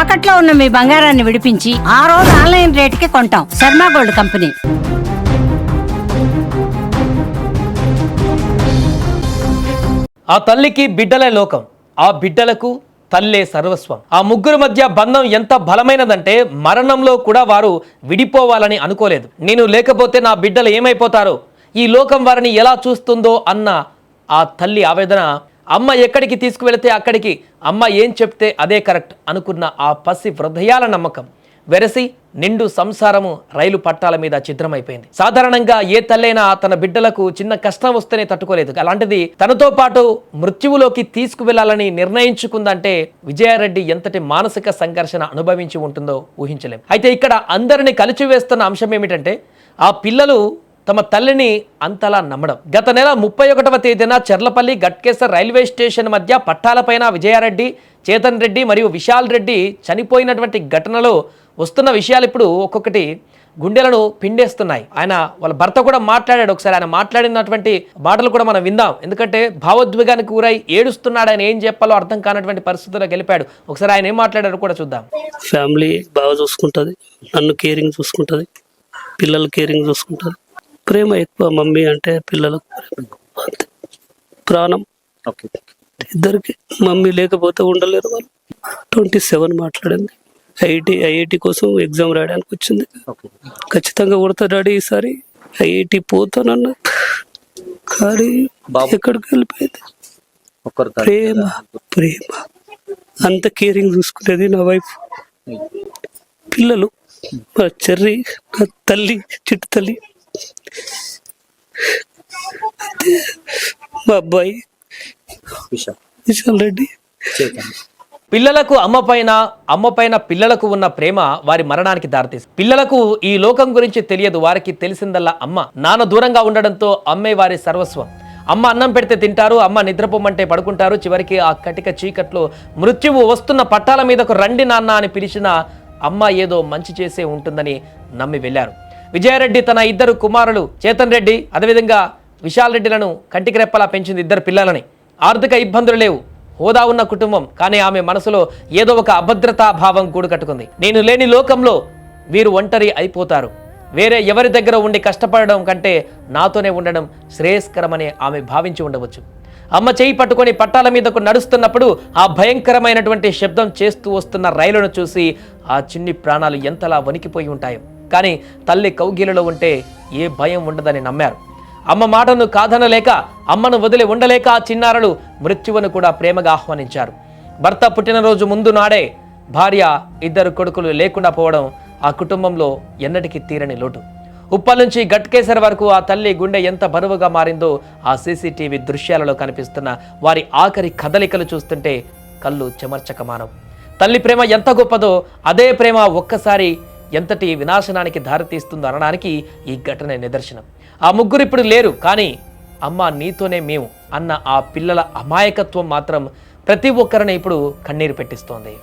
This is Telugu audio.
తాకట్లో ఉన్న మీ బంగారాన్ని విడిపించి ఆ రోజు ఆన్లైన్ రేటుకి కొంటాం. Sharma gold company. ఆ తల్లికి బిడ్డలే లోకం, ఆ బిడ్డలకు తల్లే సర్వస్వం. ఆ ముగ్గురు మధ్య బంధం ఎంత బలమైనదంటే మరణంలో కూడా వారు విడిపోవాలని అనుకోలేదు. నేను లేకపోతే నా బిడ్డలు ఏమైపోతారో, ఈ లోకం వారిని ఎలా చూస్తుందో అన్న ఆ తల్లి ఆవేదన, అమ్మ ఎక్కడికి తీసుకువెళితే అక్కడికి, అమ్మ ఏం చెప్తే అదే కరెక్ట్ అనుకున్న ఆ పసి హృదయాల నమ్మకం వెరసి నిండు సంసారము రైలు పట్టాల మీద చిత్రమైపోయింది. సాధారణంగా ఏ తల్లైనా తన బిడ్డలకు చిన్న కష్టం వస్తేనే తట్టుకోలేదు. అలాంటిది తనతో పాటు మృత్యువులోకి తీసుకువెళ్లాలని నిర్ణయించుకుందంటే విజయారెడ్డి ఎంతటి మానసిక సంఘర్షణ అనుభవించి ఉంటుందో ఊహించలేం. అయితే ఇక్కడ అందరినీ కలిచివేస్తున్న అంశం ఏమిటంటే ఆ పిల్లలు తమ తల్లిని అంతలా నమ్మడం. గత నెల 31వ తేదీన చెర్లపల్లి గట్కేసర్ రైల్వే స్టేషన్ మధ్య పట్టాలపైన విజయారెడ్డి, చేతన్ రెడ్డి మరియు విశాల్ రెడ్డి చనిపోయినటువంటి ఘటనలో వస్తున్న విషయాలు ఇప్పుడు ఒక్కొక్కటి గుండెలను పిండేస్తున్నాయి. వాళ్ళ భర్త కూడా మాట్లాడాడు. ఒకసారి ఆయన మాట్లాడినటువంటి మాటలు కూడా మనం విందాం. ఎందుకంటే భావోద్వేగానికి గురై ఏడుస్తున్నాడు. ఆయన ఏం చెప్పాలో అర్థం కానటువంటి పరిస్థితుల్లో గెలిపాడు. ఒకసారి ఆయన ఏం మాట్లాడారో కూడా చూద్దాం. ఫ్యామిలీ బాగా చూసుకుంటుంది, నన్ను కేరింగ్ చూసుకుంటుంది, పిల్లలు కేరింగ్ చూసుకుంటుంది. ప్రేమ ఎక్కువ. మమ్మీ అంటే పిల్లలకు అంతే ప్రాణం. ఇద్దరికి మమ్మీ లేకపోతే ఉండలేరు వాళ్ళు. 27 మాట్లాడింది. ఐఐటి కోసం ఎగ్జామ్ రాయడానికి వచ్చింది. ఖచ్చితంగా కొడతా డాడీ ఈసారి, ఐఐటి పోతానన్నా కానీ ఎక్కడికి వెళ్ళిపోయింది. ప్రేమ ప్రేమ అంత కేరింగ్ చూసుకునేది నా వైఫ్. పిల్లలు మా చెర్రి, నా తల్లి, చిట్టు తల్లి, మా అబ్బాయి విశాల్ రెడ్డి. పిల్లలకు అమ్మ పైన పిల్లలకు ఉన్న ప్రేమ వారి మరణానికి దారితీస్తుంది. పిల్లలకు ఈ లోకం గురించి తెలియదు. వారికి తెలిసిందల్లా అమ్మ. నాన్న దూరంగా ఉండడంతో అమ్మే వారి సర్వస్వం. అమ్మ అన్నం పెడితే తింటారు, అమ్మ నిద్రపోమంటే పడుకుంటారు. చివరికి ఆ కటిక చీకట్లో మృత్యువు వస్తున్న పట్టాల మీదకు రండి నాన్న అని పిలిచిన అమ్మ ఏదో మంచి చేసే ఉంటుందని నమ్మి వెళ్ళారు. విజయారెడ్డి తన ఇద్దరు కుమారులు చేతన్ రెడ్డి అదేవిధంగా విశాల్ రెడ్డిలను కంటికి రెప్పలా పెంచింది. ఇద్దరు పిల్లలని. ఆర్థిక ఇబ్బందులు లేవు, హోదా ఉన్న కుటుంబం. కానీ ఆమె మనసులో ఏదో ఒక అభద్రతా భావం గూడు కట్టుకుంది. నేను లేని లోకంలో వీరు ఒంటరి అయిపోతారు, వేరే ఎవరి దగ్గర ఉండి కష్టపడడం కంటే నాతోనే ఉండడం శ్రేయస్కరమని ఆమె భావించి ఉండవచ్చు. అమ్మ చేయి పట్టుకొని పట్టాల మీదకు నడుస్తున్నప్పుడు ఆ భయంకరమైనటువంటి శబ్దం చేస్తూ వస్తున్న రైలును చూసి ఆ చిన్ని ప్రాణాలు ఎంతలా వణికిపోయి ఉంటాయో. కానీ తల్లి కౌగిలిలో ఉంటే ఏ భయం ఉండదని నమ్మారు. అమ్మ మాటను కాదనలేక, అమ్మను వదిలి ఉండలేక ఆ చిన్నారులు మృత్యువును కూడా ప్రేమగా ఆహ్వానించారు. భర్త పుట్టినరోజు ముందు నాడే భార్య, ఇద్దరు కొడుకులు లేకుండా పోవడం ఆ కుటుంబంలో ఎన్నటికీ తీరని లోటు. ఉప్పల్ నుంచి గట్కేసర్ వరకు ఆ తల్లి గుండె ఎంత బరువుగా మారిందో ఆ సీసీటీవీ దృశ్యాలలో కనిపిస్తున్న వారి ఆఖరి కదలికలు చూస్తుంటే కళ్ళు చెమర్చకమానం. తల్లి ప్రేమ ఎంత గొప్పదో అదే ప్రేమ ఒక్కసారి ఎంతటి వినాశనానికి దారితీస్తుందో అనడానికి ఈ ఘటన నిదర్శనం. ఆ ముగ్గురు ఇప్పుడు లేరు, కానీ అమ్మ నీతోనే మేము అన్న ఆ పిల్లల అమాయకత్వం మాత్రం ప్రతి ఒక్కరిని ఇప్పుడు కన్నీరు పెట్టిస్తోంది.